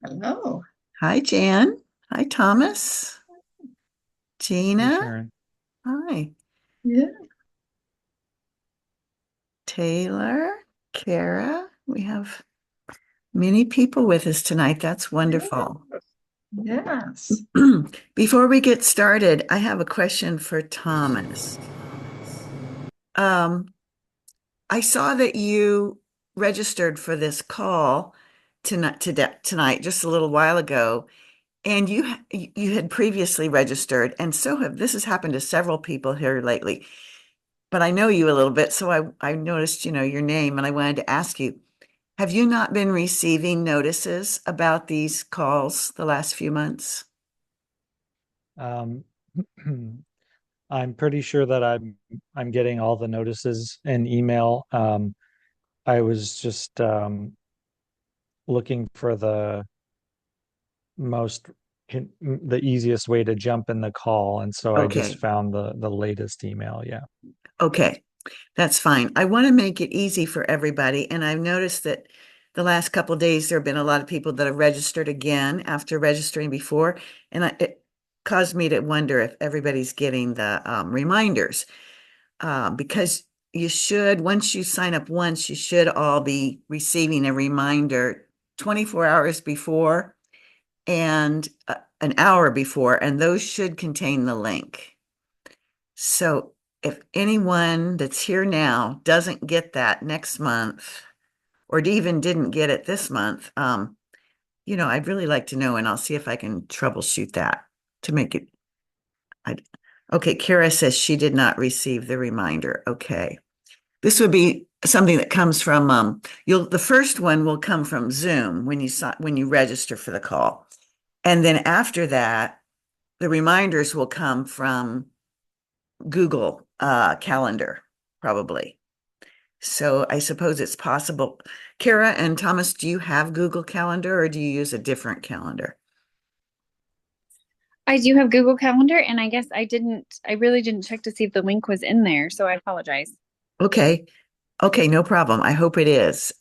Hello. Hi, Jan. Hi, Thomas. Hey, Gina. Sharon. Hi, Yeah. Taylor. Kara. We have many people with us tonight. That's wonderful. Yes. Before we get started, I have a question for Thomas. Um, I saw that you registered for this call tonight just a little while ago, and you had previously registered, and so have this has happened to several people here lately. But I know you a little bit, so I noticed, your name, and I wanted to ask you, have you not been receiving notices about these calls the last few months? Um, I'm pretty sure that I'm getting all the notices in email. I was just looking for most the easiest way to jump in the call, and so I just Okay, found the latest email. Yeah. okay, that's fine. I want to make it easy for everybody, and I've noticed that the last couple of days there have been a lot of people that have registered again after registering before, and it caused me to wonder if everybody's getting the reminders. Because you should, once you sign up once, you should all be receiving a reminder 24 hours before and an hour before, and those should contain the link. So if anyone that's here now doesn't get that next month, or even didn't get it this month, I'd really like to know, and I'll see if I can troubleshoot that to make it. I, okay, Kara says she did not receive the reminder. Okay. This would be something that comes from the first one will come from Zoom when you register for the call. And then after that, the reminders will come from Google Calendar, probably. So I suppose it's possible. Kara and Thomas, do you have Google Calendar or do you use a different calendar? I do have Google Calendar, and I guess I really didn't check to see if the link was in there, so I apologize. Okay. Okay, no problem. I hope it is.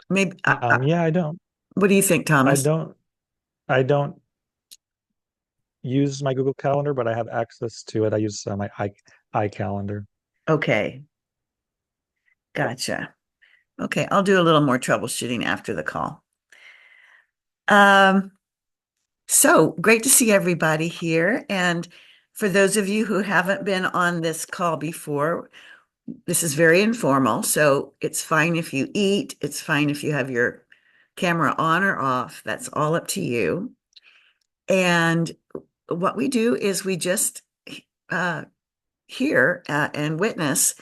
Maybe Yeah, what do you think, I Thomas? don't, I don't use my Google Calendar, but I have access to it. I use my iCalendar. Okay, gotcha. Okay, I'll do a little more troubleshooting after the call. Um, so great to see everybody here. And for those of you who haven't been on this call before, this is very informal. So it's fine if you eat, it's fine if you have your camera on or off. That's all up to you. And what we do is we just uh, hear and witness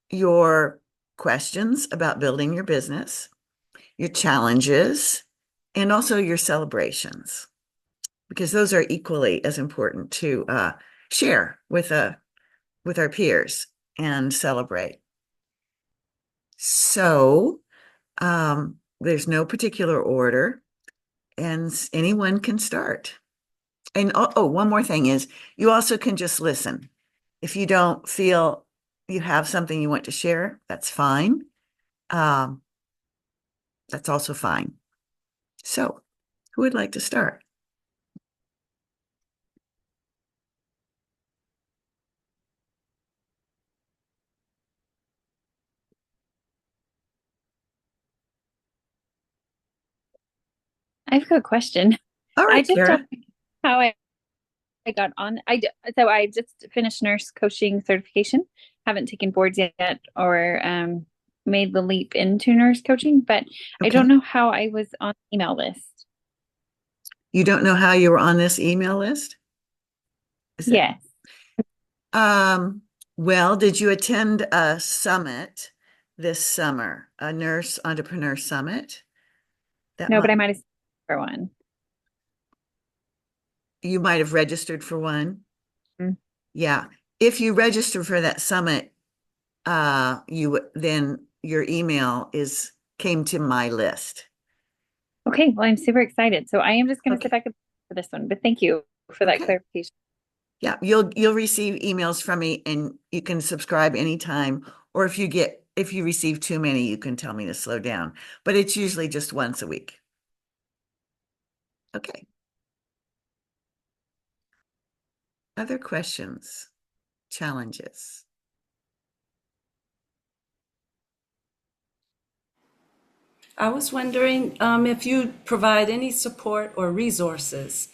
your questions about building your business, your challenges, and also your celebrations, because those are equally as important to share with our peers and celebrate. So there's no particular order, and anyone can start. And one more thing is you also can just listen. If you don't feel you have something you want to share, that's fine. Um, that's also fine. So, who would like to start? I've got a question. All I right, just don't Kara. know how I got on. So I just finished nurse coaching certification. Haven't taken boards yet or made the leap into nurse coaching, but I don't Okay. know how I was on the email list. You don't know how you were on this email list? Is that Yes. um well, did you attend a summit this summer, a nurse entrepreneur summit? That No, might but I might have for one. You might have registered for one. Mm. Yeah. If you register for that summit, then your email is came to my list. Okay, well, I'm super excited. So I am just going to sit Okay. back for this one, but thank you for that Okay. clarification. Yeah, you'll receive emails from me and you can subscribe anytime. Or if you get if you receive too many, you can tell me to slow down, but it's usually just once a week. Okay. Other questions, challenges? I was wondering if you provide any support or resources.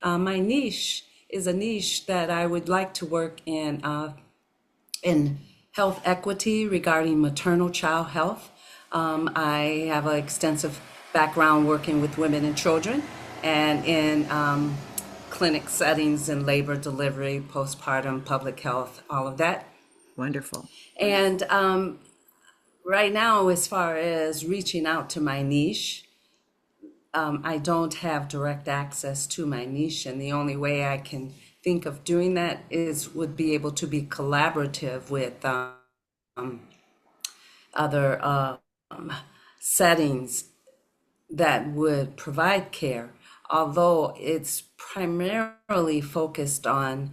My niche is a niche that I would like to work in health equity regarding maternal child health. I have an extensive background working with women and children and in clinic settings and labor delivery, postpartum, public health, all of that. Wonderful. And right now, as far as reaching out to my niche, I don't have direct access to my niche, and the only way I can think of doing that would be able to be collaborative with other settings that would provide care, although it's primarily focused on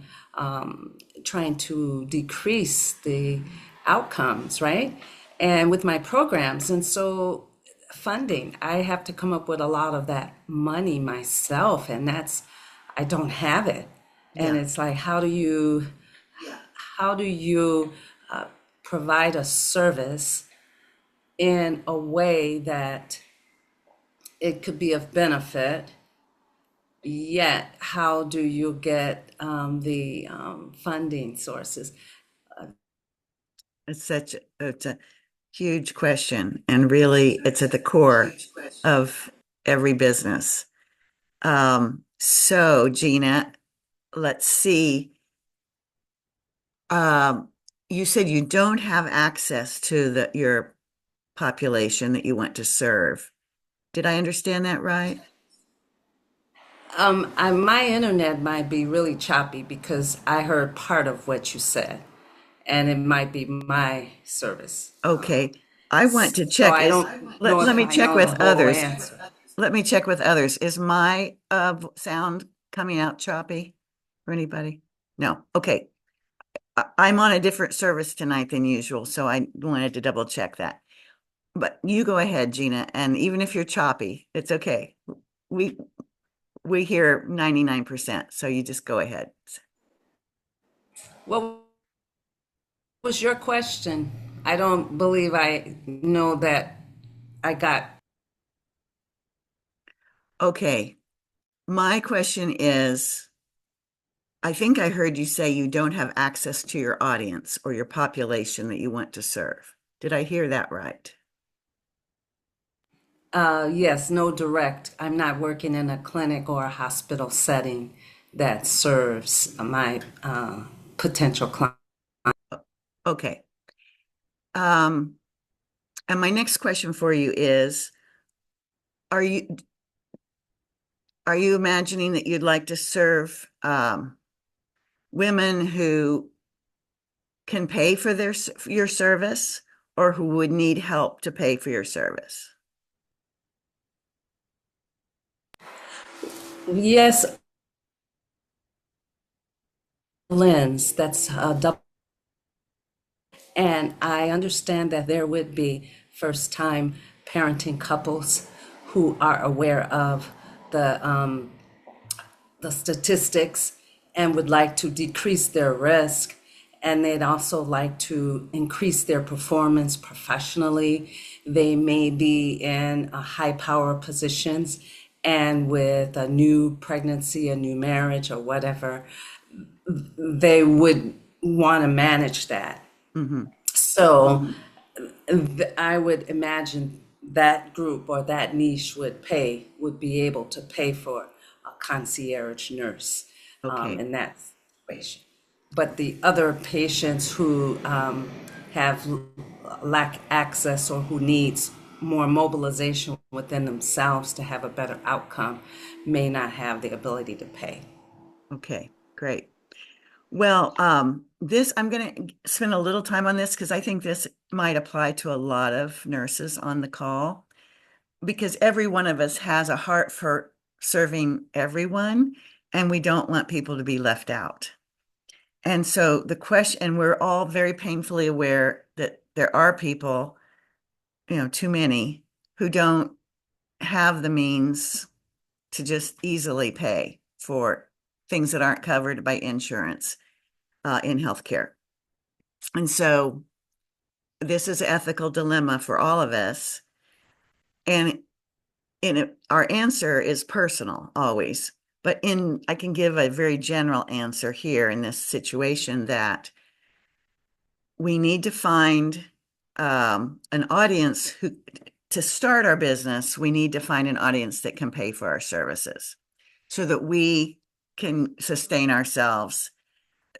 trying to decrease the outcomes, right? And with my programs, and so funding, I have to come up with a lot of that money myself, and I don't have it. And Yeah. it's like, how do you provide a service in a way that it could be of benefit, yet how do you get the funding sources? It's a huge question, and really it's at the core of every business. So Gina, let's see. You said you don't have access to your population that you want to serve. Did I understand that right? My internet might be really choppy because I heard part of what you said, and it might be my service. Okay. I want to So check. I don't know Let if me I check know with the whole others. answer. Let me check with others. Is my sound coming out choppy for anybody? No. Okay. I'm on a different service tonight than usual, so I wanted to double check that. But you go ahead, Gina, and even if you're choppy, it's okay. We we hear 99%, so you just go ahead. What was your question? I don't believe I know that I got. Okay. My question is, I think I heard you say you don't have access to your audience or your population that you want to serve. Did I hear that right? Yes, no direct. I'm not working in a clinic or a hospital setting that serves my potential client. Okay. And my next question for you is, are you imagining that you'd like to serve women who can pay for your service, or who would need help to pay for your service? Yes, lens, that's a double. And I understand that there would be first-time parenting couples who are aware of the statistics and would like to decrease their risk. And they'd also like to increase their performance professionally. They may be in high power positions, and with a new pregnancy, a new marriage, or whatever, they would want to manage that. Mm-hmm. So I would imagine that group or that niche would be able to pay for a concierge nurse Okay. in that situation. But the other patients who lack access or who needs more mobilization within themselves to have a better outcome may not have the ability to pay. Okay, great. Well, I'm going to spend a little time on this because I think this might apply to a lot of nurses on the call, because every one of us has a heart for serving everyone, and we don't want people to be left out. And so the question, and we're all very painfully aware that there are people, too many, who don't have the means to just easily pay for things that aren't covered by insurance in healthcare. And so this is an ethical dilemma for all of us. And our answer is personal always. But I can give a very general answer here in this situation that we need to find an audience to start our business, we need to find an audience that can pay for our services so that we can sustain ourselves.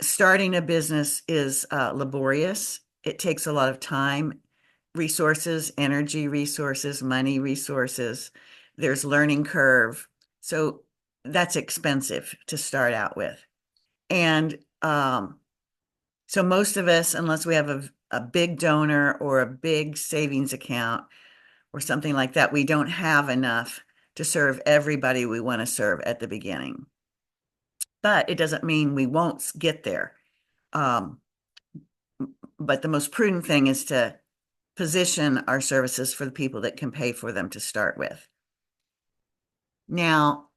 Starting a business is laborious. It takes a lot of time, resources, energy resources, money resources. There's learning curve. So that's expensive to start out with. And so most of us, unless we have a big donor or a big savings account or something like that, we don't have enough to serve everybody we want to serve at the beginning. But it doesn't mean we won't get there. But the most prudent thing is to position our services for the people that can pay for them to start with. Now,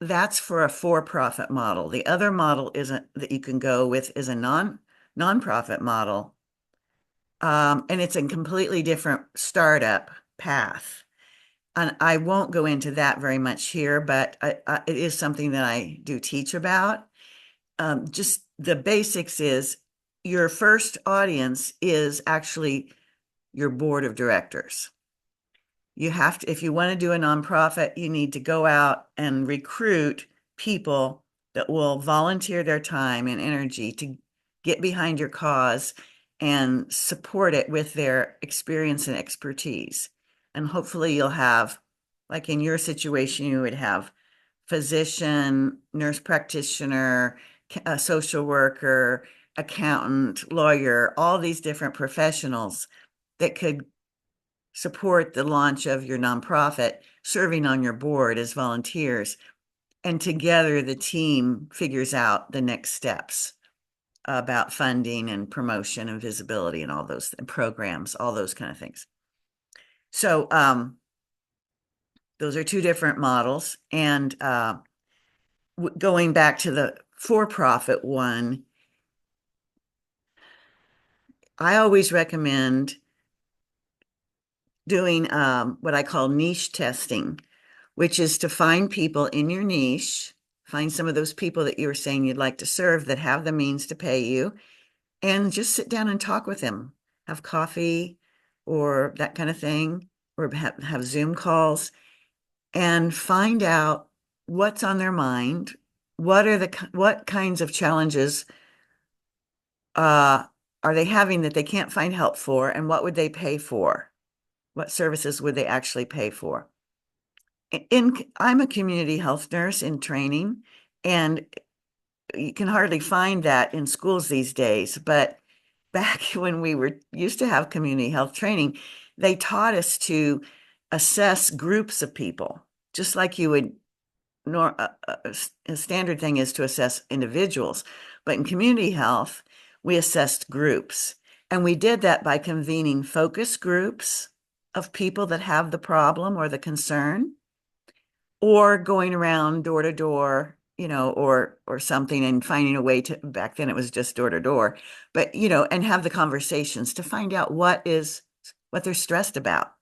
that's for a for-profit model. The other model that you can go with is a non-profit model. And it's a completely different startup path. And I won't go into that very much here, but it is something that I do teach about. Just the basics is your first audience is actually your board of directors. You have to, if you want to do a nonprofit, you need to go out and recruit people that will volunteer their time and energy to get behind your cause and support it with their experience and expertise. And hopefully you'll have, like in your situation, you would have physician, nurse practitioner, a social worker, accountant, lawyer, all these different professionals that could support the launch of your nonprofit, serving on your board as volunteers. And together the team figures out the next steps about funding and promotion and visibility and all those programs, all those kind of things. So those are two different models. And going back to the for-profit one, I always recommend doing what I call niche testing, which is to find people in your niche, find some of those people that you were saying you'd like to serve that have the means to pay you, and just sit down and talk with them, have coffee or that kind of thing, or have Zoom calls and find out what's on their mind. What kinds of challenges are they having that they can't find help for, and what would they pay for? What services would they actually pay for? I'm a community health nurse in training, and you can hardly find that in schools these days. But back when we used to have community health training, they taught us to assess groups of people, just like you would. A standard thing is to assess individuals, but in community health, we assessed groups, and we did that by convening focus groups of people that have the problem or the concern, or going around door to door, or something, and finding a way to, back then it was just door to door, but, and have the conversations to find out what they're stressed about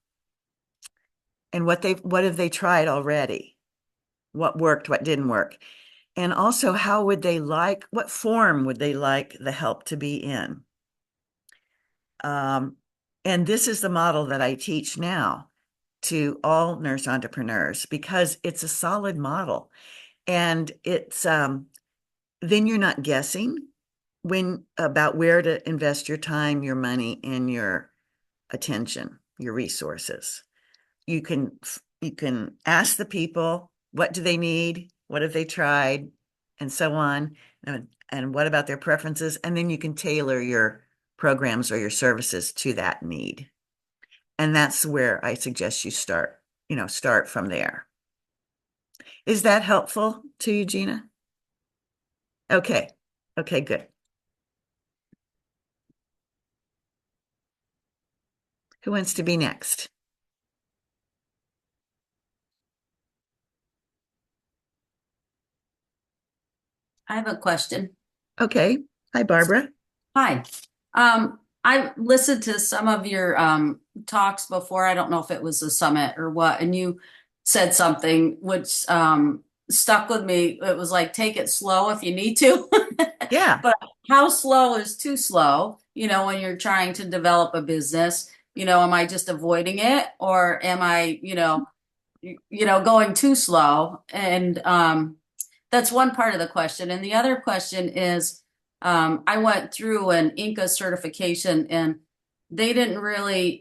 and what have they tried already, what worked, what didn't work. And also, what form would they like the help to be in? And this is the model that I teach now to all nurse entrepreneurs, because it's a solid model. And it's, then you're not guessing about where to invest your time, your money, and your attention, your resources. You can ask the people, what do they need? What have they tried? And so on. And what about their preferences? And then you can tailor your programs or your services to that need. And that's where I suggest you start from there. Is that helpful to you, Gina? Okay. Okay, good. Who wants to be next? I have a question. Okay. Hi, Barbara. Hi. I listened to some of your talks before. I don't know if it was a summit or what, and you said something which stuck with me. It was like, take it slow if you need to. Yeah. But how slow is too slow? When you're trying to develop a business, am I just avoiding it, or am I, going too slow? And that's one part of the question. And the other question is, I went through an Inca certification, and they didn't really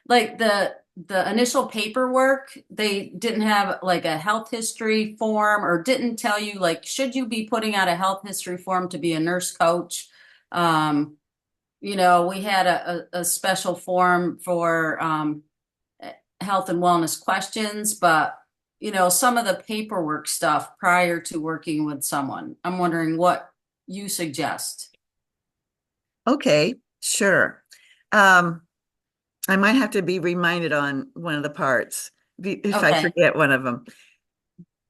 like the initial paperwork. They didn't have like a health history form, or didn't tell you like, should you be putting out a health history form to be a nurse coach? We had a special form for health and wellness questions, but some of the paperwork stuff prior to working with someone. I'm wondering what you suggest. Okay, sure. I might have to be reminded on one of the parts if I Okay. forget one of them.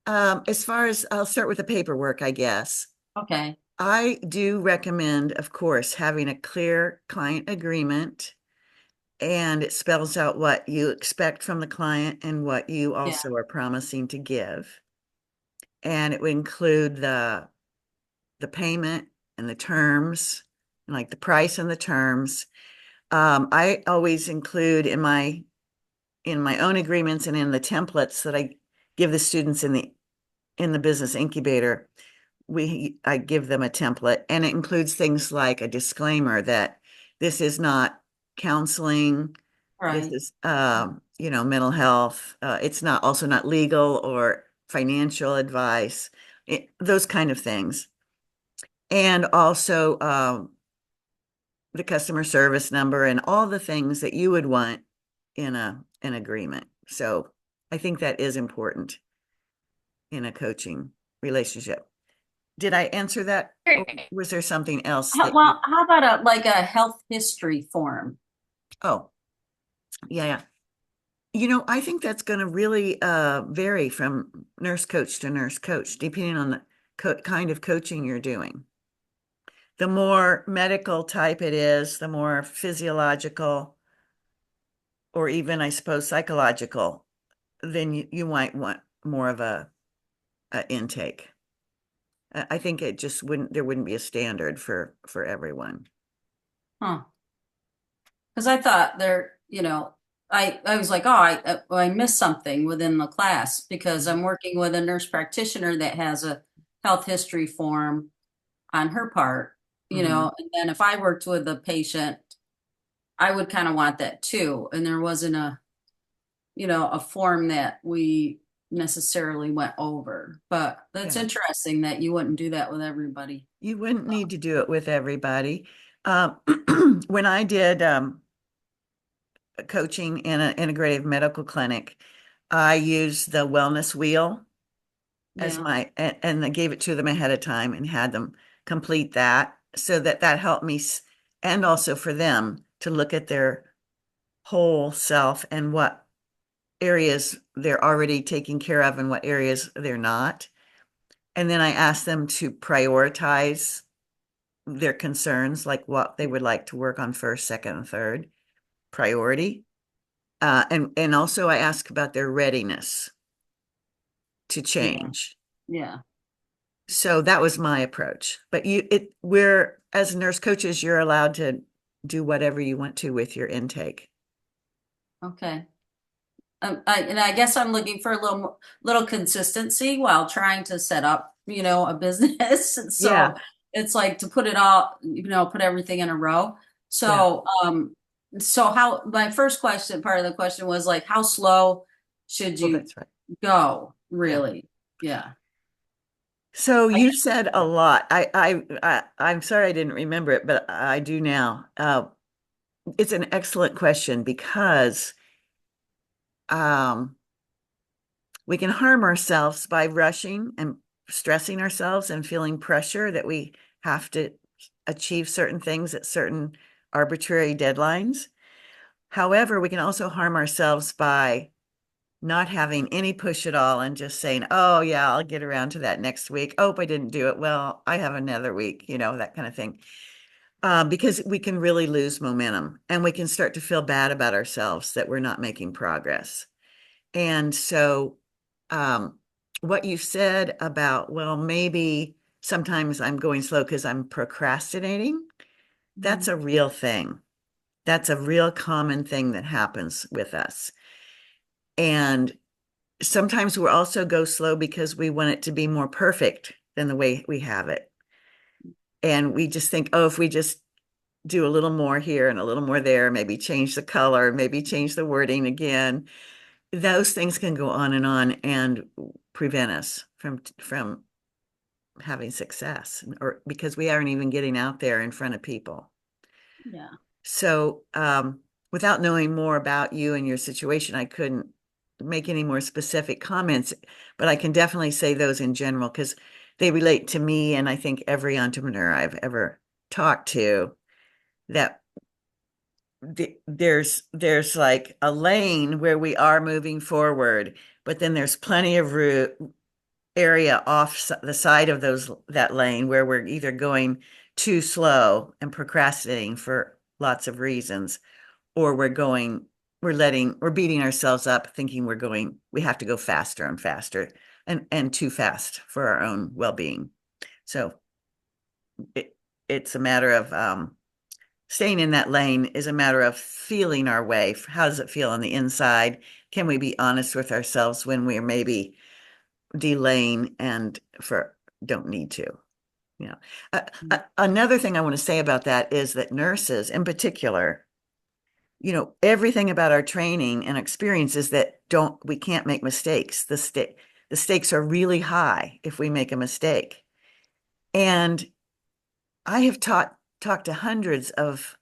As far as, I'll start with the paperwork, I guess. Okay. I do recommend, of course, having a clear client agreement, and it spells out what you expect from the client and what you also are promising to give. And it would include the payment and the terms, like the price and the terms. I always include in my own agreements and in the templates that I give the students in the business incubator, I give them a template, and it includes things like a disclaimer that this is not counseling, this Right. is mental health. It's not legal or financial advice, those kind of things. And also the customer service number and all the things that you would want in an agreement. So I think that is important in a coaching relationship. Did I answer that? Or was there something else that Well, how about a health history form? Oh, yeah. I think that's going to really vary from nurse coach to nurse coach, depending on the kind of coaching you're doing. The more medical type it is, the more physiological, or even, I suppose, psychological, then you might want more of a intake. I think it just there wouldn't be a standard for everyone. Huh. Because I thought I was like, oh, I missed something within the class, because I'm working with a nurse practitioner that has a health history form on her part, Mhm. and then if I worked with a patient, I would kind of want that too. And there wasn't a form that we necessarily went over, but that's Yeah. interesting that you wouldn't do that with everybody. You wouldn't need to do it with everybody. When I did coaching in an integrative medical clinic, I used the wellness wheel as Yeah. and I gave it to them ahead of time and had them complete that, so that helped me, and also for them to look at their whole self and what areas they're already taking care of and what areas they're not. And then I asked them to prioritize their concerns, like what they would like to work on first, second, and third priority. And also I ask about their readiness to change. Yeah. So that was my approach. But we're, as nurse coaches, you're allowed to do whatever you want to with your intake. Okay. I guess I'm looking for a little consistency while trying to set up, a business. So Yeah. it's like to put it all, put everything in a row. So, so how, my first question, part of the question was like, how slow should Well, you that's right. go, really? Yeah. So you said a lot. I'm sorry I didn't remember it, but I do now. It's an excellent question, because we can harm ourselves by rushing and stressing ourselves and feeling pressure that we have to achieve certain things at certain arbitrary deadlines. However, we can also harm ourselves by not having any push at all and just saying, oh, yeah, I'll get around to that next week. Oh, I didn't do it. Well, I have another week, that kind of thing. Because we can really lose momentum and we can start to feel bad about ourselves that we're not making progress. And so, what you said about, well, maybe sometimes I'm going slow because I'm procrastinating, that's a real thing. That's a real common thing that happens with us. And sometimes we'll also go slow because we want it to be more perfect than the way we have it. And we just think, oh, if we just do a little more here and a little more there, maybe change the color, maybe change the wording again, those things can go on and prevent us from having success, or because we aren't even getting out there in front of people. Yeah. So without knowing more about you and your situation, I couldn't make any more specific comments, but I can definitely say those in general because they relate to me and I think every entrepreneur I've ever talked to, that there's like a lane where we are moving forward, but then there's plenty of area off the side of that lane where we're either going too slow and procrastinating for lots of reasons, or we're beating ourselves up thinking we have to go faster and faster and too fast for our own well-being. So it's a matter of staying in that lane is a matter of feeling our way. How does it feel on the inside? Can we be honest with ourselves when we're maybe delaying and don't need to? Another thing I want to say about that is that nurses in particular, everything about our training and experience is that we can't make mistakes. The stakes are really high if we make a mistake. And I have talked to hundreds of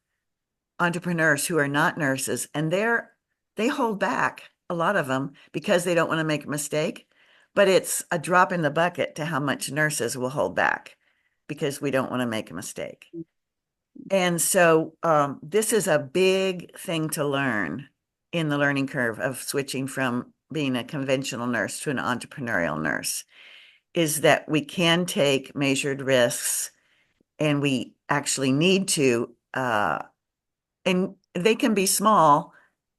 entrepreneurs who are not nurses, and they hold back, a lot of them, because they don't want to make a mistake. But it's a drop in the bucket to how much nurses will hold back because we don't want to make a mistake. And so this is a big thing to learn in the learning curve of switching from being a conventional nurse to an entrepreneurial nurse, is that we can take measured risks and we actually need to, and they can be small.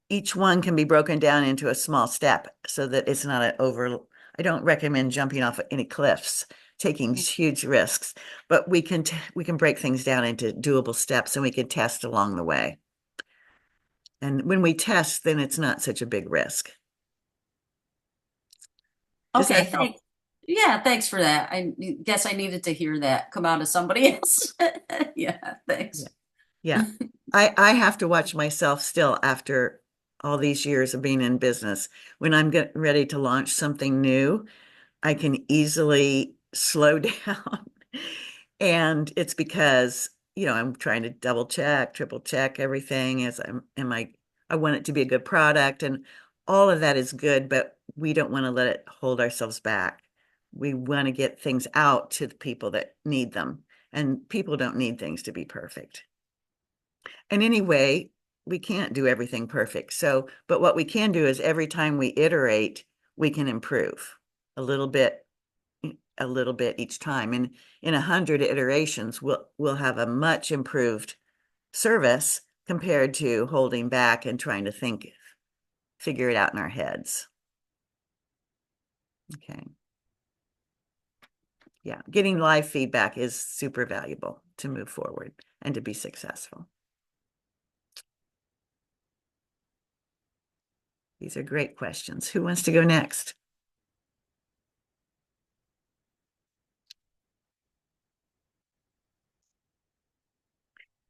Each one can be broken down into a small step so that it's not I don't recommend jumping off any cliffs, taking huge risks, but we can break things down into doable steps and we can test along the way. And when we test, then it's not such a big risk. Okay, thanks. Yeah, thanks for that. I guess I needed to hear that come out of somebody else. Yeah, thanks. Yeah. I have to watch myself still after all these years of being in business. When I'm getting ready to launch something new, I can easily slow down. And it's because, I'm trying to double check, triple check everything I want it to be a good product, and all of that is good, but we don't want to let it hold ourselves back. We want to get things out to the people that need them, and people don't need things to be perfect. And anyway, we can't do everything perfect. But what we can do is every time we iterate, we can improve a little bit each time. And in 100 iterations, we'll have a much improved service compared to holding back and trying to figure it out in our heads. Okay. Yeah, getting live feedback is super valuable to move forward and to be successful. These are great questions. Who wants to go next?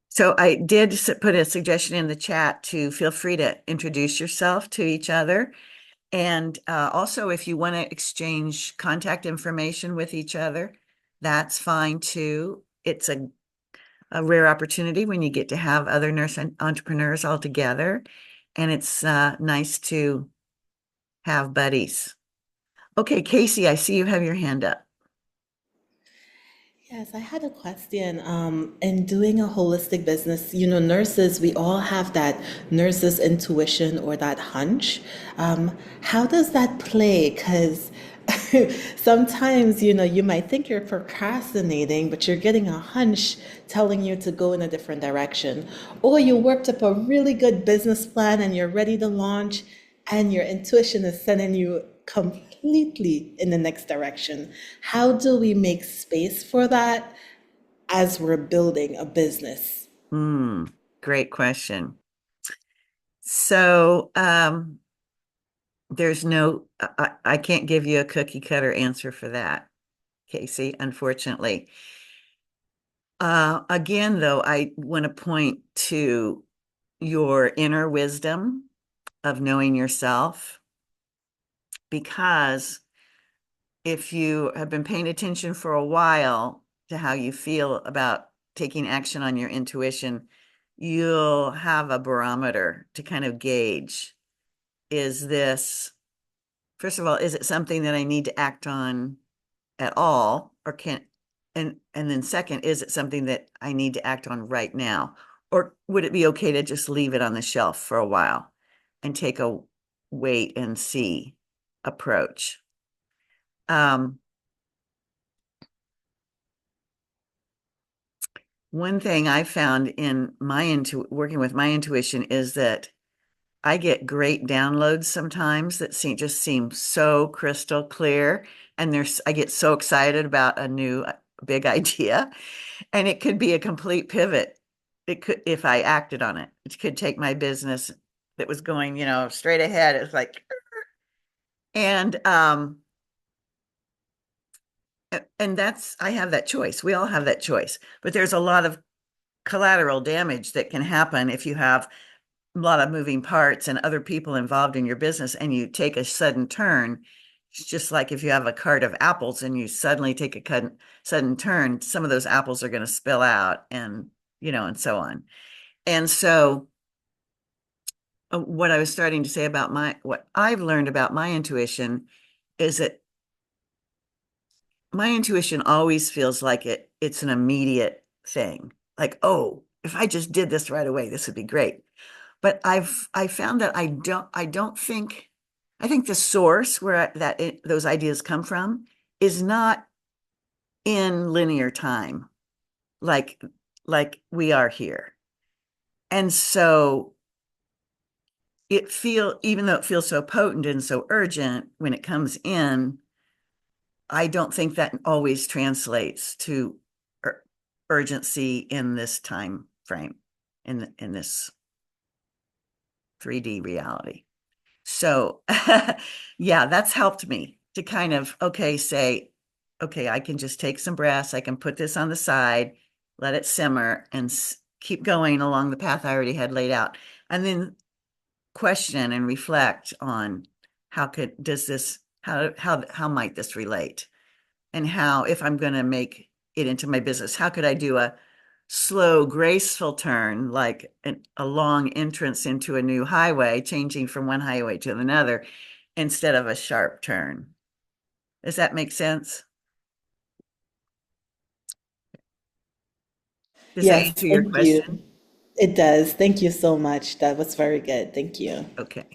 So I did put a suggestion in the chat to feel free to introduce yourself to each other. And also, if you want to exchange contact information with each other, that's fine too. It's a rare opportunity when you get to have other nurse entrepreneurs all together. And it's nice to have buddies. Okay, Casey, I see you have your hand up. Yes, I had a question. In doing a holistic business, nurses, we all have that nurse's intuition or that hunch. How does that play? Because sometimes, you might think you're procrastinating, but you're getting a hunch telling you to go in a different direction. Or you worked up a really good business plan and you're ready to launch, and your intuition is sending you completely in the next direction. How do we make space for that as we're building a business? Great question. So, there's no, I can't give you a cookie cutter answer for that, Casey, unfortunately. Again, though, I want to point to your inner wisdom of knowing yourself, because if you have been paying attention for a while to how you feel about taking action on your intuition, you'll have a barometer to kind of gauge, is this, first of all, is it something that I need to act on at all, or and then second, is it something that I need to act on right now? Or would it be okay to just leave it on the shelf for a while and take a wait and see approach? One thing I found in my working with my intuition is that I get great downloads sometimes that just seem so crystal clear, and I get so excited about a new big idea, and it could be a complete pivot. It could, if I acted on it, it could take my business that was going, straight ahead. It's like, and I have that choice. We all have that choice, but there's a lot of collateral damage that can happen if you have a lot of moving parts and other people involved in your business and you take a sudden turn. It's just like if you have a cart of apples and you suddenly take a sudden turn, some of those apples are going to spill out, and and so on. And so what I was starting to say about what I've learned about my intuition is that my intuition always feels like it's an immediate thing. Like, oh, if I just did this right away, this would be great. But I found that I don't think, I think the source where those ideas come from is not in linear time, like we are here. And so even though it feels so potent and so urgent when it comes in, I don't think that always translates to urgency in this time frame, in this 3D reality. So yeah, that's helped me to kind of, say, okay, I can just take some breaths. I can put this on the side, let it simmer, and keep going along the path I already had laid out. And then question and reflect on how might this relate? And how, if I'm going to make it into my business, how could I do a slow, graceful turn, like a long entrance into a new highway, changing from one highway to another, instead of a sharp turn? Does that make sense? Does that Yes, answer your thank you. question? It does. Thank you so much. That was very good. Thank you. Okay.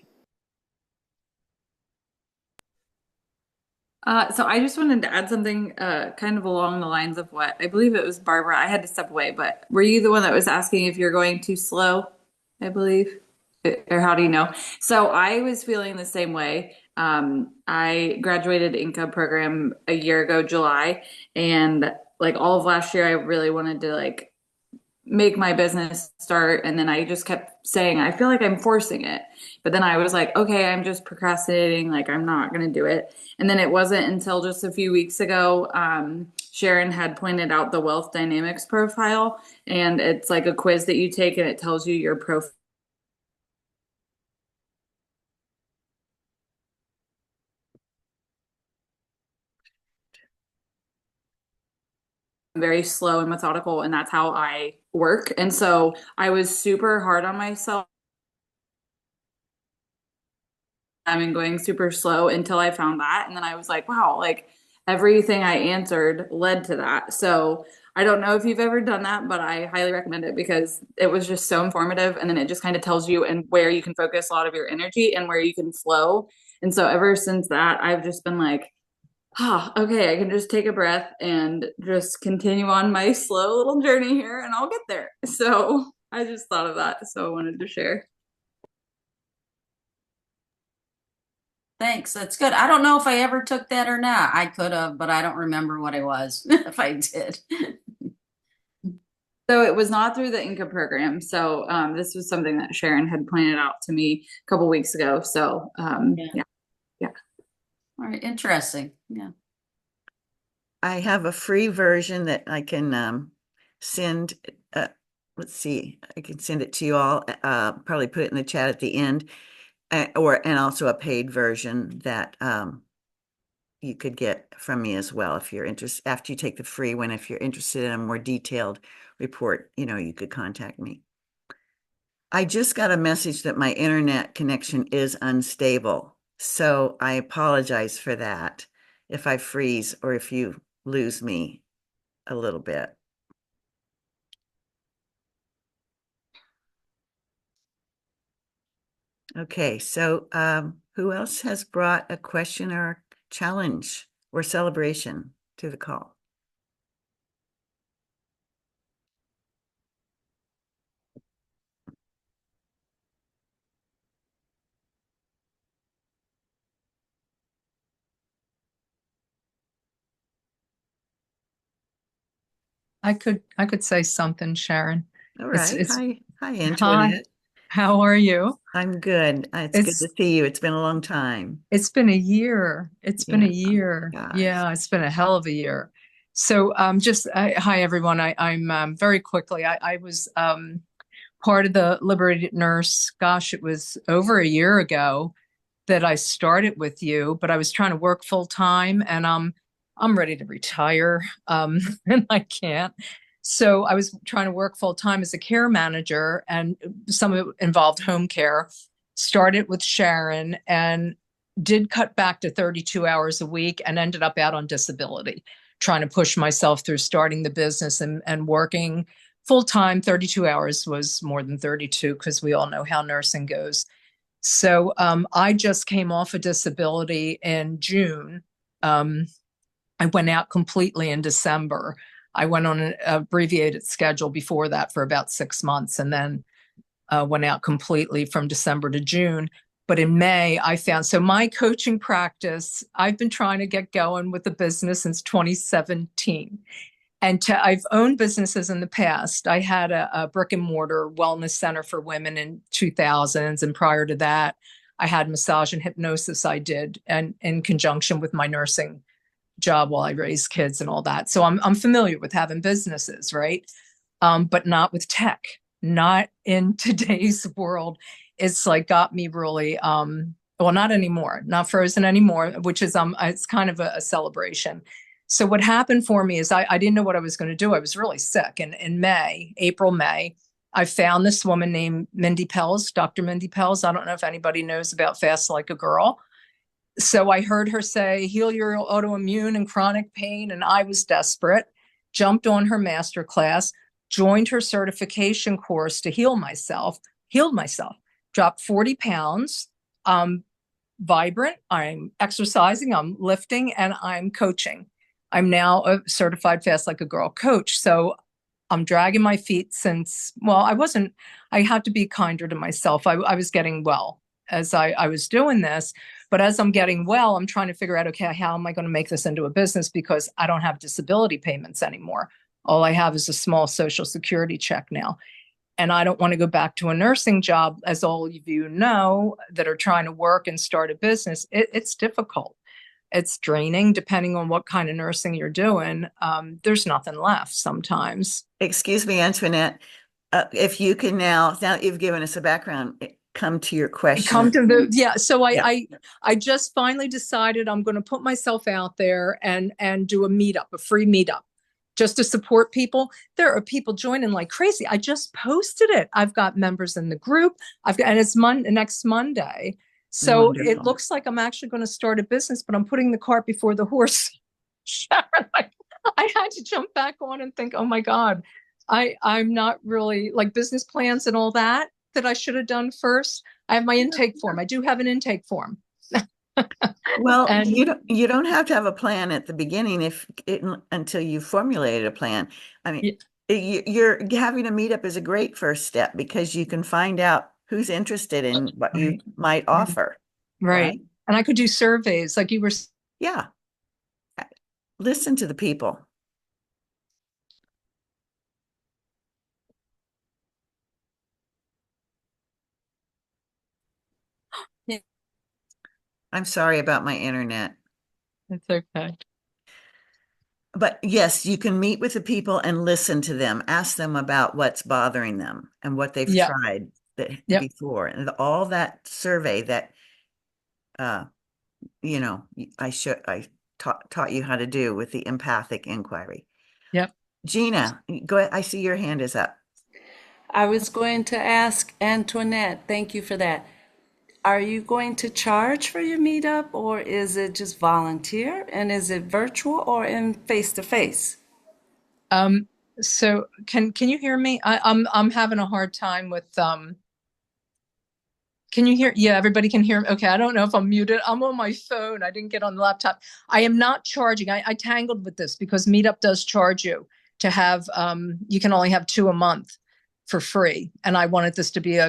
So I just wanted to add something kind of along the lines of what I believe it was Barbara. I had to step away, but were you the one that was asking if you're going too slow? I believe. Or how do you know? So I was feeling the same way. I graduated income program a year ago, July, and like all of last year, I really wanted to like make my business start. And then I just kept saying, I feel like I'm forcing it. But then I was like, okay, I'm just procrastinating. Like, I'm not going to do it. And then it wasn't until just a few weeks ago, Sharon had pointed out the wealth dynamics profile. And it's like a quiz that you take and it tells you your profile. Very slow and methodical, and that's how I work. And so I was super hard on myself. I'm going super slow until I found that. And then I was like, wow, like everything I answered led to that. So I don't know if you've ever done that, but I highly recommend it because it was just so informative. And then it just kind of tells you and where you can focus a lot of your energy and where you can flow. And so ever since that, I've just been like, okay, I can just take a breath and just continue on my slow little journey here and I'll get there. So I just thought of that. So I wanted to share. Thanks. That's good. I don't know if I ever took that or not. I could have, but I don't remember what it was if I did. So it was not through the Inca program. So this was something that Sharon had pointed out to me a couple weeks ago. So yeah. All right. Interesting. Yeah. I have a free version that I can send. Let's see, I can send it to you all. Probably put it in the chat at the end, and also a paid version that you could get from me as well if you're interested. After you take the free one, if you're interested in a more detailed report, you could contact me. I just got a message that my internet connection is unstable, so I apologize for that if I freeze or if you lose me a little bit. Okay, so who else has brought a question or challenge or celebration to the call? I could say something, Sharon. All It's- right. it's- Hi, Hi, Antoinette. how are you? I'm good. It's good to see you. It's been a long time. It's been a year. It's been a Yeah. year. Gosh. Yeah, it's been a hell of a year. So hi everyone. I'm very quickly. I was part of the Liberated nurse. Gosh, it was over a year ago that I started with you, but I was trying to work full time and I'm ready to retire. And I can't. So I was trying to work full time as a care manager, and some of it involved home care. Started with Sharon and did cut back to 32 hours a week and ended up out on disability, trying to push myself through starting the business and working full time. 32 hours was more than 32 because we all know how nursing goes. So I just came off a disability in June. I went out completely in December. I went on an abbreviated schedule before that for about 6 months and then went out completely from December to June. But in May, I found, so my coaching practice, I've been trying to get going with the business since 2017. And I've owned businesses in the past. I had a brick and mortar wellness center for women in 2000s. And prior to that, I had massage and hypnosis I did, and in conjunction with my nursing job while I raised kids and all that. So I'm familiar with having businesses, right? But not with tech, not in today's world. It's like got me really, well, not anymore, not frozen anymore, which is, it's kind of a celebration. So what happened for me is I didn't know what I was going to do. I was really sick. And in April, May, I found this woman named Mindy Pelz, Dr. Mindy Pelz. I don't know if anybody knows about Fast Like a Girl. So I heard her say, heal your autoimmune and chronic pain. And I was desperate, jumped on her masterclass, joined her certification course to healed myself, dropped 40 pounds. I'm vibrant. I'm exercising, I'm lifting, and I'm coaching. I'm now a certified Fast Like a Girl coach. So I'm dragging my feet since, well, I have to be kinder to myself. I was getting well as I was doing this, but as I'm getting well, I'm trying to figure out, okay, how am I going to make this into a business? Because I don't have disability payments anymore. All I have is a small Social Security check now. And I don't want to go back to a nursing job, as all of you know that are trying to work and start a business. It's difficult. It's draining, depending on what kind of nursing you're doing. There's nothing left sometimes. Excuse me, Antoinette. If you can now you've given us a background, come to your question. So I just finally decided I'm going to put myself out there and do a free meetup, just to support people. There are people joining like crazy. I just posted it. I've got members in the group. And it's next Monday. So Wonderful. It looks like I'm actually going to start a business, but I'm putting the cart before the horse. Sharon, I had to jump back on and think, oh my God, I'm not really like business plans and all that I should have done first. I have my intake form. I do have an intake form. Well, And you don't have to have a plan at the beginning until you formulated a plan. I mean, you're having a meetup is a great first step because you can find out who's interested in what you might offer. Right. And I could do surveys like you were. Yeah. Listen to the people. I'm sorry about my internet. It's okay. But yes, you can meet with the people and listen to them, ask them about what's bothering them and what they've tried before, and all that survey that I taught you how to do with the empathic inquiry. Yep. Gina, go ahead. I see your hand is up. I was going to ask Antoinette, thank you for that. Are you going to charge for your meetup, or is it just volunteer? And is it virtual or in face-to-face? So can you hear me? I'm having a hard time with can you hear? Yeah, everybody can hear me. Okay, I don't know if I'm muted. I'm on my phone. I didn't get on the laptop. I am not charging. I tangled with this because Meetup does charge you to have you can only have 2 a month for free. And I wanted this to be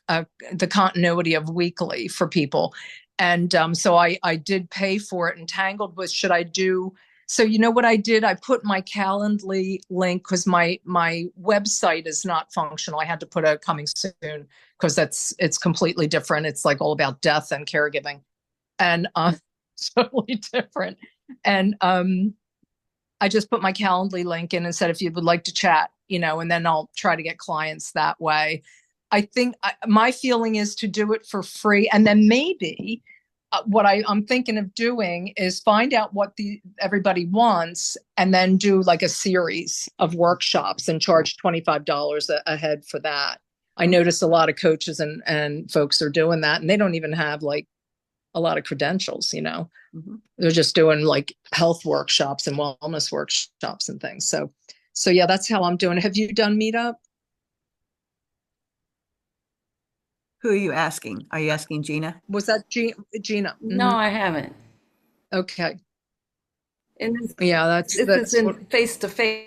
the continuity of weekly for people. And so I did pay for it and tangled with should I do. So you know what I did? I put my Calendly link because my website is not functional. I had to put a coming soon because it's completely different. It's like all about death and caregiving and totally different. And I just put my Calendly link in and said, if you would like to chat, and then I'll try to get clients that way. I think my feeling is to do it for free. And then maybe what I'm thinking of doing is find out what everybody wants and then do like a series of workshops and charge $25 a head for that. I notice a lot of coaches and folks are doing that, and they don't even have like a lot of credentials, Mm-hmm. They're just doing like health workshops and wellness workshops and things. So yeah, that's how I'm doing. Have you done Meetup? Who are you asking? Are you asking Gina? Was that Gina? No, I haven't. Okay. And yeah, that's in face-to-face.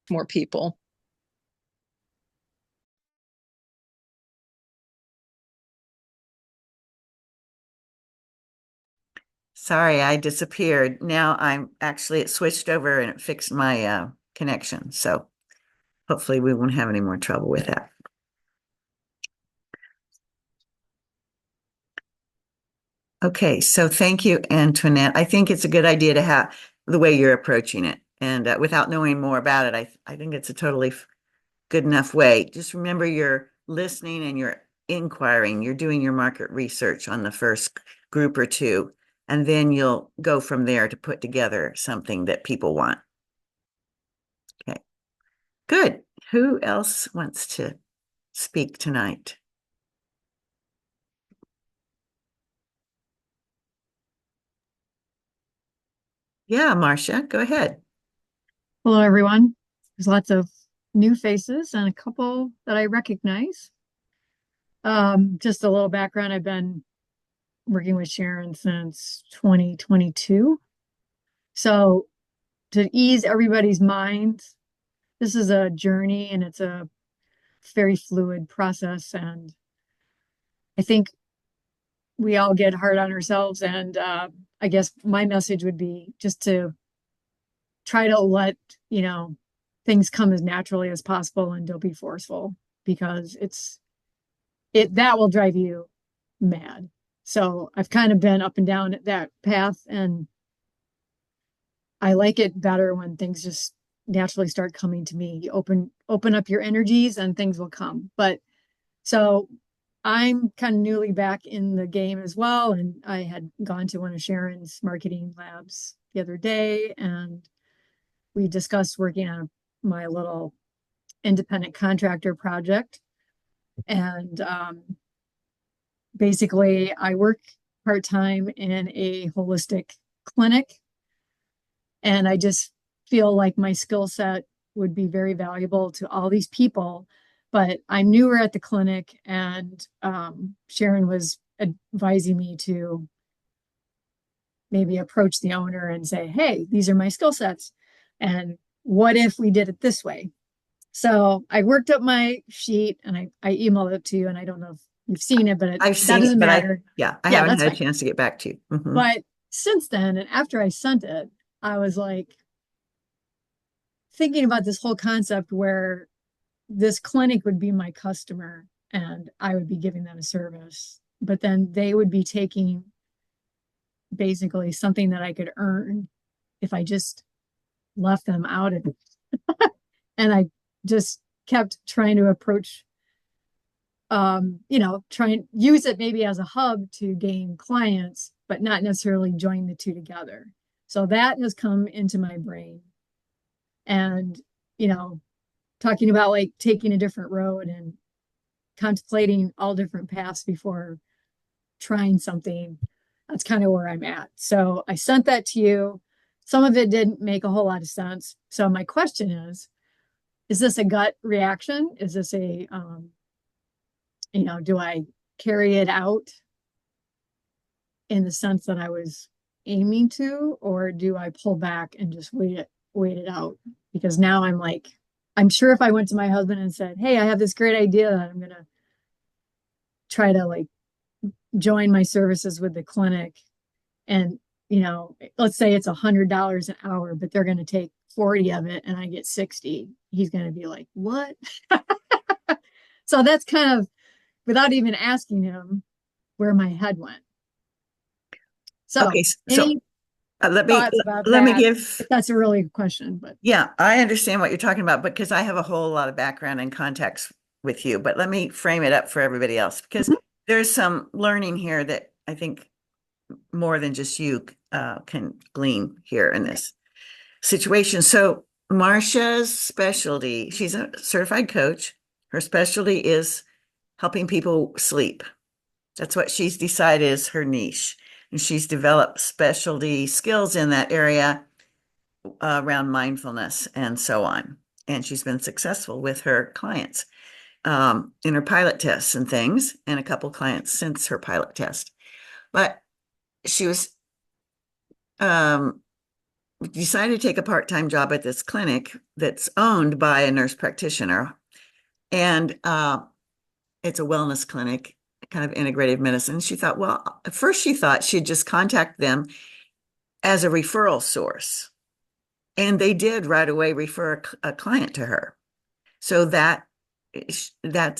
more people. Sorry, I disappeared. Now it switched over and it fixed my connection. So hopefully we won't have any more trouble with that. Okay, so thank you, Antoinette. I think it's a good idea to have the way you're approaching it. And without knowing more about it, I think it's a totally good enough way. Just remember you're listening and you're inquiring. You're doing your market research on the first group or two. And then you'll go from there to put together something that people want. Okay, good. Who else wants to speak tonight? Yeah, Marcia, go ahead. Hello, everyone. There's lots of new faces and a couple that I recognize. Just a little background. I've been working with Sharon since 2022. So to ease everybody's minds, this is a journey and it's a very fluid process. And I think we all get hard on ourselves. And I guess my message would be just to try to let, things come as naturally as possible and don't be forceful, because that will drive you mad. So I've kind of been up and down that path, and I like it better when things just naturally start coming to me. You open up your energies and things will come. But so I'm kind of newly back in the game as well. And I had gone to one of Sharon's marketing labs the other day, and we discussed working on my little independent contractor project. And basically, I work part-time in a holistic clinic. And I just feel like my skill set would be very valuable to all these people. But I'm newer at the clinic, and Sharon was advising me to maybe approach the owner and say, hey, these are my skill sets. And what if we did it this way? So I worked up my sheet and I emailed it to you, and I don't know if you've seen it, but I've seen that doesn't it, but matter. I haven't had a chance to get back to you. Mm-hmm. But since then, and after I sent it, I was like thinking about this whole concept where this clinic would be my customer and I would be giving them a service, but then they would be taking basically something that I could earn if I just left them out of it. And I just kept trying to approach, try and use it maybe as a hub to gain clients, but not necessarily join the two together. So that has come into my brain. And, talking about like taking a different road and contemplating all different paths before trying something. That's kind of where I'm at. So I sent that to you. Some of it didn't make a whole lot of sense. So my question is this a gut reaction? Is this a, do I carry it out in the sense that I was aiming to, or do I pull back and just wait it out? Because now I'm sure if I went to my husband and said, hey, I have this great idea that I'm going to try to join my services with the clinic. And, let's say it's $100 an hour, but they're going to take 40 of it and I get 60. He's going to be like, what? So that's kind of, without even asking him, where my head went. So, okay, so let me give, that's a really good question, but yeah, I understand what you're talking about because I have a whole lot of background and context with you, but let me frame it up for everybody else because there's some learning here that I think more than just you can glean here in this situation. So Marcia's specialty, she's a certified coach. Her specialty is helping people sleep. That's what she's decided is her niche. And she's developed specialty skills in that area around mindfulness and so on. And she's been successful with her clients in her pilot tests and things, and a couple clients since her pilot test. But she was decided to take a part-time job at this clinic that's owned by a nurse practitioner. And it's a wellness clinic, kind of integrative medicine. She thought, well, at first she thought she'd just contact them as a referral source. And they did right away refer a client to her. So that's,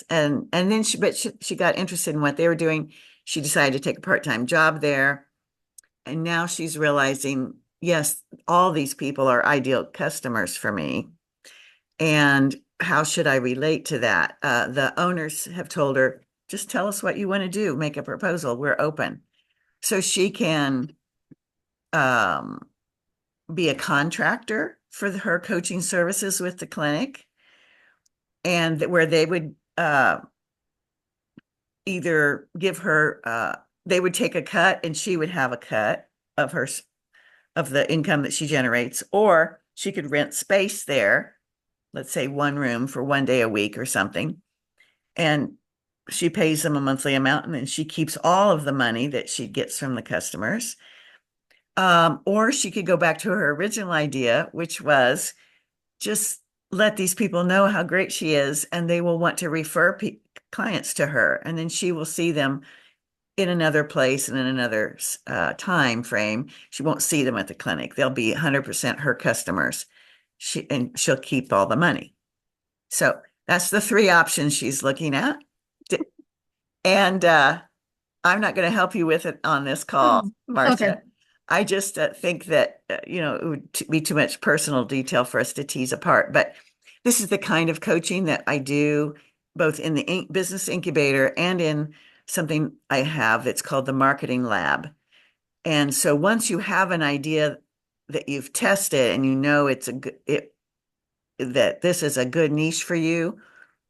and then she got interested in what they were doing. She decided to take a part-time job there. And now she's realizing, yes, all these people are ideal customers for me. And how should I relate to that? The owners have told her, just tell us what you want to do. Make a proposal. We're open. So she can be a contractor for her coaching services with the clinic, and where they would either give her, they would take a cut and she would have a cut of the income that she generates, or she could rent space there, let's say one room for one day a week or something. And she pays them a monthly amount, and then she keeps all of the money that she gets from the customers. Or she could go back to her original idea, which was just let these people know how great she is, and they will want to refer clients to her. And then she will see them in another place and in another time frame. She won't see them at the clinic. They'll be 100% her customers. She'll keep all the money. So that's the three options she's looking at. And I'm not going to help you with it on this call, Marcia. I just think that, it would be too much personal detail for us to tease apart. But this is the kind of coaching that I do both in the business incubator and in something I have that's called the marketing lab. And so once you have an idea that you've tested and you know that this is a good niche for you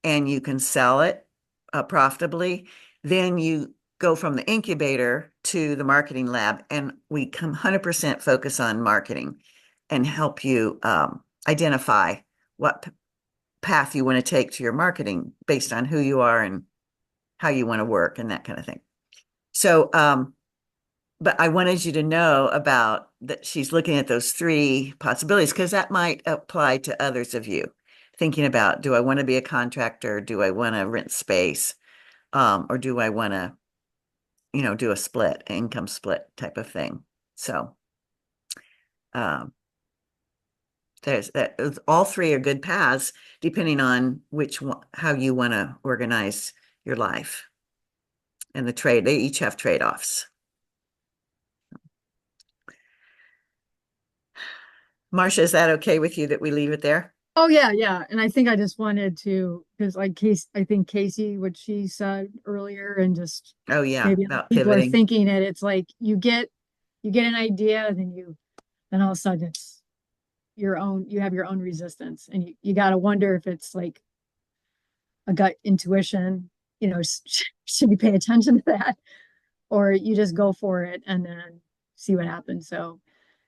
and you can sell it profitably, then you go from the incubator to the marketing lab, and we come 100% focus on marketing and help you identify what path you want to take to your marketing based on who you are and how you want to work and that kind of thing. So, but I wanted you to know about that she's looking at those 3 possibilities because that might apply to others of you thinking about, do I want to be a contractor? Do I want to rent space? Or do I want to, do a split, income split type of thing? So, there's that. All 3 are good paths depending on how you want to organize your life and they each have trade-offs. Marcia, is that okay with you that we leave it there? Oh yeah, yeah. And I think I just wanted to, because like I think Casey, what she said earlier, and just Oh yeah, maybe about people are pivoting. thinking it. It's like you get an idea, and then all of a sudden it's you have your own resistance, and you got to wonder if it's like a gut intuition, should you pay attention to that, or you just go for it and then see what happens. So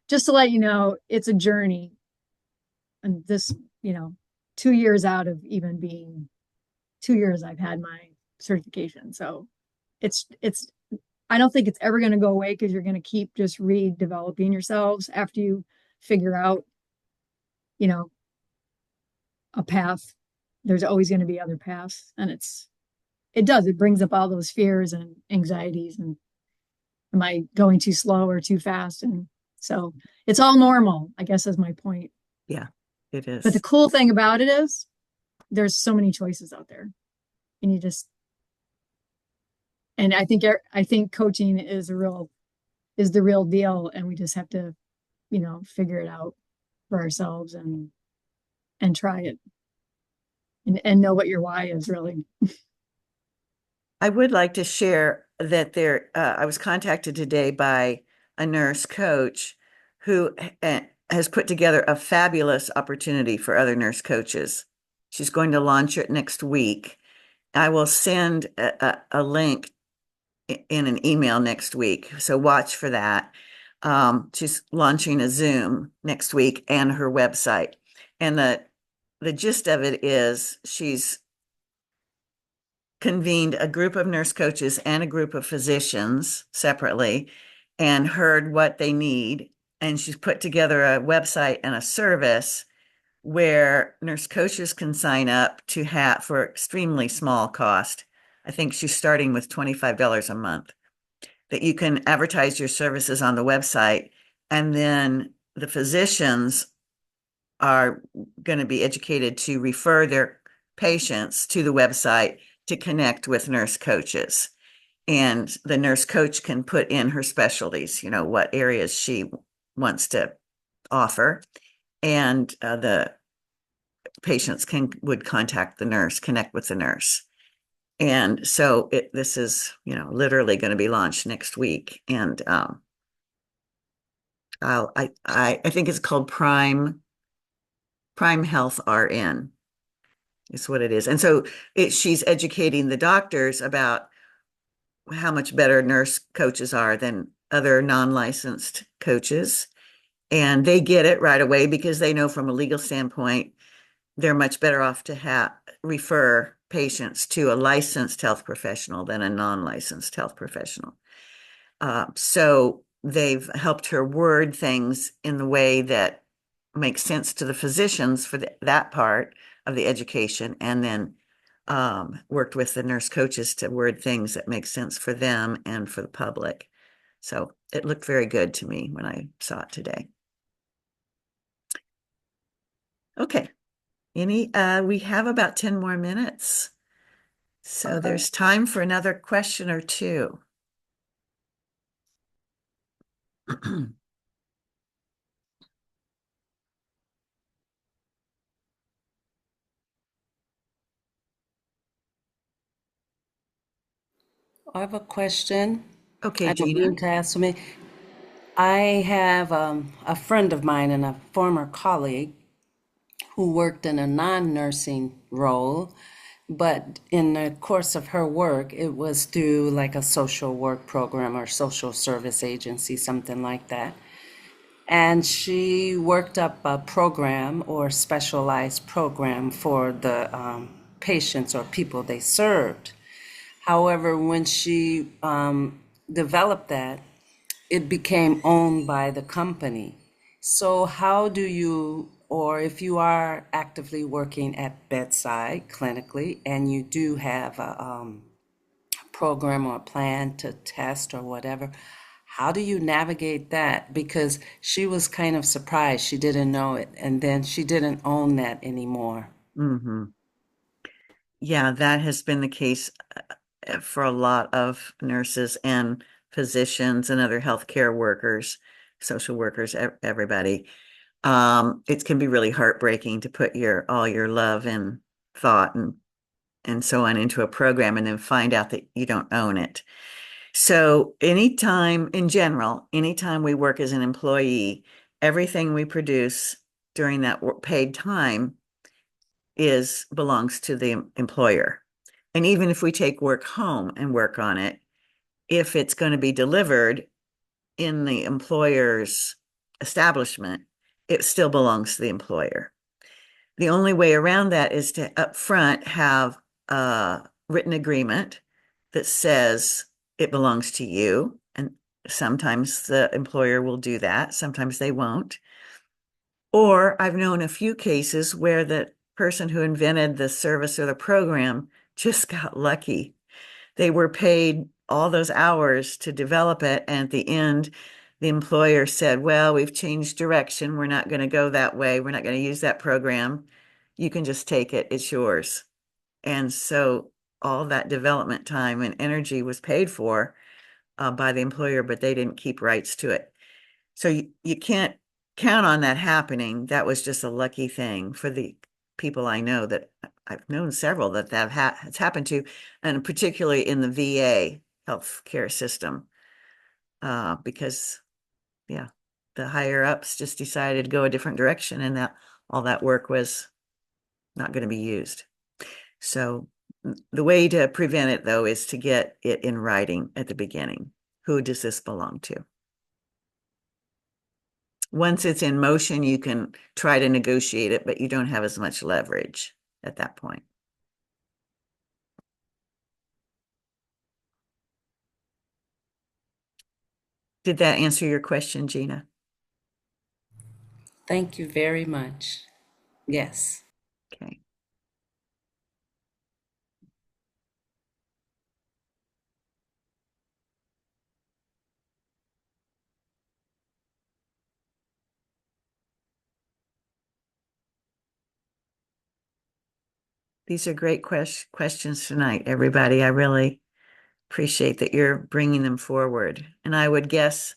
just to let you know, it's a journey. And this, 2 years out of even being 2 years, I've had my certification. So it's, I don't think it's ever going to go away because you're going to keep just redeveloping yourselves after you figure out, a path. There's always going to be other paths. And it brings up all those fears and anxieties. And am I going too slow or too fast? And so it's all normal, I guess, is my point. Yeah, it is. But the cool thing about it is there's so many choices out there, and I think coaching is the real deal, and we just have to, figure it out for ourselves and try it and know what your why is really. I would like to share that I was contacted today by a nurse coach who has put together a fabulous opportunity for other nurse coaches. She's going to launch it next week. I will send a link in an email next week, so watch for that. She's launching a Zoom next week and her website. And the gist of it is she's convened a group of nurse coaches and a group of physicians separately and heard what they need. And she's put together a website and a service where nurse coaches can sign up for extremely small cost. I think she's starting with $25 a month, that you can advertise your services on the website, and then the physicians are going to be educated to refer their patients to the website to connect with nurse coaches. And the nurse coach can put in her specialties, what areas she wants to offer. And the patients would contact the nurse, connect with the nurse. And so this is, literally going to be launched next week. And I think it's called Prime Health RN is what it is. And so she's educating the doctors about how much better nurse coaches are than other non-licensed coaches. And they get it right away because they know from a legal standpoint, they're much better off to refer patients to a licensed health professional than a non-licensed health professional. So they've helped her word things in the way that makes sense to the physicians for that part of the education, and then worked with the nurse coaches to word things that make sense for them and for the public. So it looked very good to me when I saw it today. Okay. We have about 10 more minutes. So there's time for another question or two. I have a question. Okay, I don't Gina. mean to ask me. I have a friend of mine and a former colleague who worked in a non-nursing role, but in the course of her work, it was through like a social work program or social service agency, something like that. And she worked up a program or specialized program for the patients or people they served. However, when she developed that, it became owned by the company. So how do you, or if you are actively working at bedside clinically and you do have a program or a plan to test or whatever, how do you navigate that? Because she was kind of surprised. She didn't know it. And then she didn't own that anymore. Mm-hmm. Yeah, that has been the case for a lot of nurses and physicians and other healthcare workers, social workers, everybody. It can be really heartbreaking to put all your love and thought and so on into a program and then find out that you don't own it. So anytime, in general, anytime we work as an employee, everything we produce during that paid time belongs to the employer. And even if we take work home and work on it, if it's going to be delivered in the employer's establishment, it still belongs to the employer. The only way around that is to upfront have a written agreement that says it belongs to you. And sometimes the employer will do that, sometimes they won't. Or I've known a few cases where the person who invented the service or the program just got lucky. They were paid all those hours to develop it, and at the end, the employer said, well, we've changed direction. We're not going to go that way. We're not going to use that program. You can just take it. It's yours. And so all that development time and energy was paid for by the employer, but they didn't keep rights to it. So you can't count on that happening. That was just a lucky thing for the people I know that I've known several that has happened to, and particularly in the VA healthcare system, because yeah, the higher ups just decided to go a different direction, and that all that work was not going to be used. So the way to prevent it, though, is to get it in writing at the beginning. Who does this belong to? Once it's in motion, you can try to negotiate it, but you don't have as much leverage at that point. Did that answer your question, Gina? Thank you very much. Yes. Okay. These are great questions tonight, everybody. I really appreciate that you're bringing them forward. And I would guess,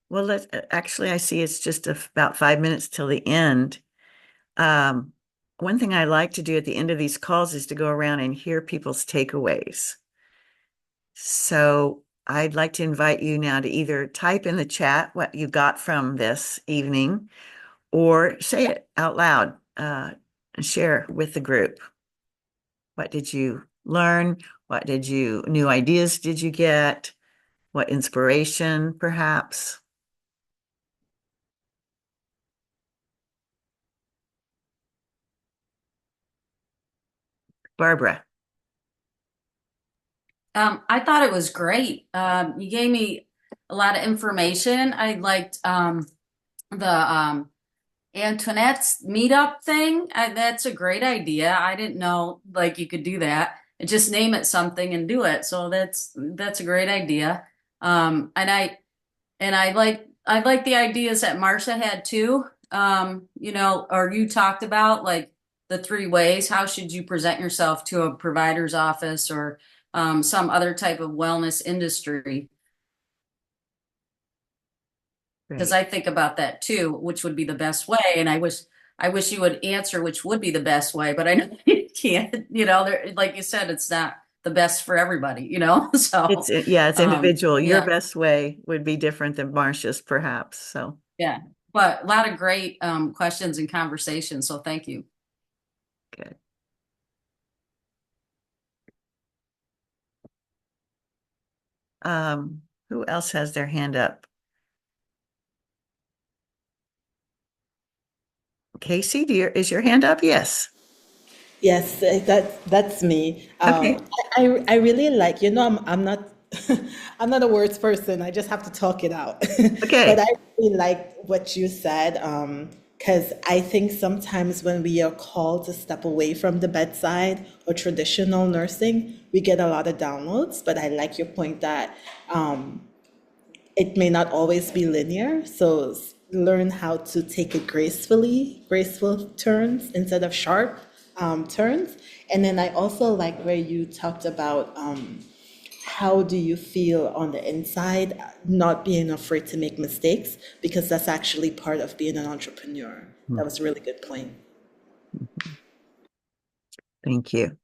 well, actually, I see it's just about 5 minutes till the end. One thing I like to do at the end of these calls is to go around and hear people's takeaways. So I'd like to invite you now to either type in the chat what you got from this evening or say it out loud and share with the group. What did you learn? New ideas did you get? What inspiration, perhaps? Barbara. I thought it was great. You gave me a lot of information. I liked the Antoinette's meetup thing. That's a great idea. I didn't know like you could do that. Just name it something and do it. So that's a great idea. And I like the ideas that Marcia had too. Or you talked about like the 3 ways. How should you present yourself to a provider's office or some other type of wellness industry? Because I think about that too, which would be the best way. And I wish you would answer which would be the best way, but I know you can't. Like you said, it's not the best for everybody, you know? So, It's individual. Your yeah, best way would be different than Marcia's, perhaps. So yeah. But a lot of great questions and conversations. So thank you. good. Who else has their hand up? Casey, is your hand up? Yes. Yes, that's me. Okay. I really like, I'm not I'm not a words person. I just have to talk it out. But Okay. I really like what you said, because I think sometimes when we are called to step away from the bedside or traditional nursing, we get a lot of downloads. But I like your point that it may not always be linear. So learn how to take it graceful turns instead of sharp turns. And then I also like where you talked about how do you feel on the inside, not being afraid to make mistakes, because that's actually part of being an entrepreneur. That was a really good point. Thank you.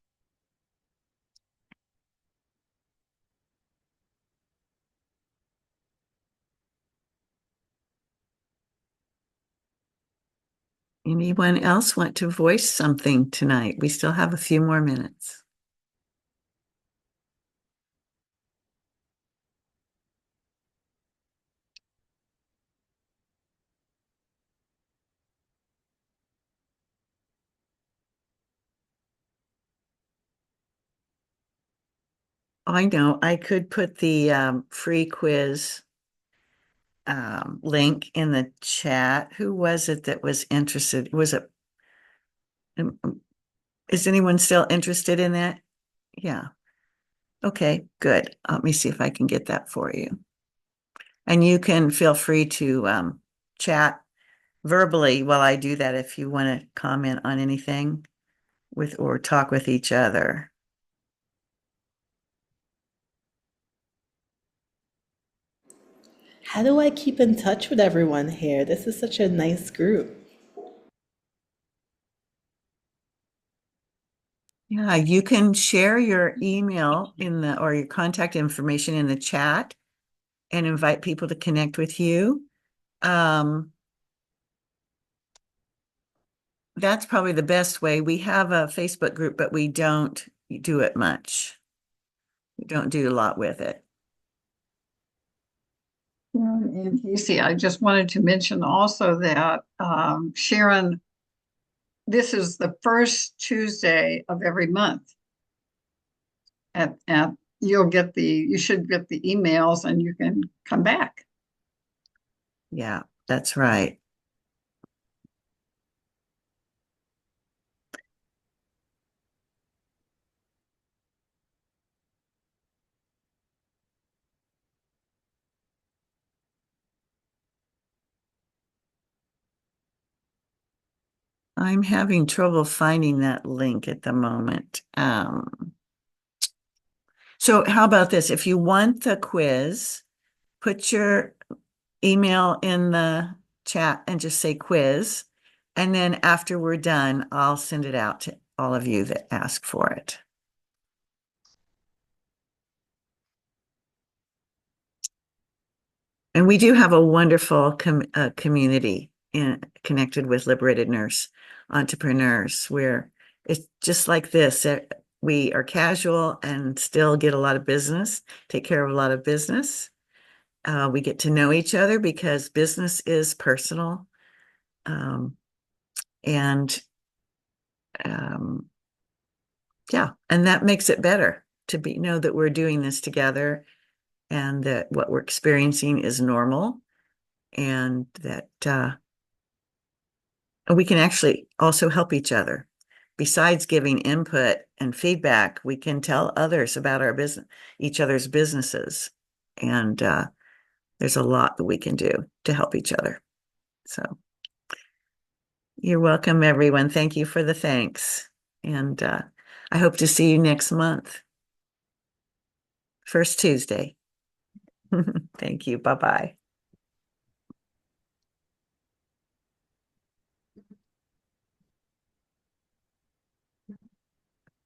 Anyone else want to voice something tonight? We still have a few more minutes. I know I could put the free quiz link in the chat. Who was it that was interested? Is anyone still interested in that? Yeah. Okay, good. Let me see if I can get that for you. And you can feel free to chat verbally while I do that if you want to comment on anything or talk with each other. How do I keep in touch with everyone here? This is such a nice group. Yeah, you can share your email or your contact information in the chat and invite people to connect with you. That's probably the best way. We have a Facebook group, but we don't do it much. We don't do a lot with it. And Casey, I just wanted to mention also that Sharon, this is the first Tuesday of every month. At you should get the emails and you can come back. Yeah, that's right. I'm having trouble finding that link at the moment. So how about this? If you want the quiz, put your email in the chat and just say quiz. And then after we're done, I'll send it out to all of you that ask for it. And we do have a wonderful community connected with Liberated Nurse entrepreneurs where it's just like this. We are casual and still get a lot of business, take care of a lot of business. We get to know each other because business is personal. Yeah, and that makes it better to know that we're doing this together and that what we're experiencing is normal and that we can actually also help each other. Besides giving input and feedback, we can tell others about each other's businesses. And there's a lot that we can do to help each other. So you're welcome, everyone. Thank you for the thanks. And I hope to see you next month. First Tuesday. Thank you. Bye-bye.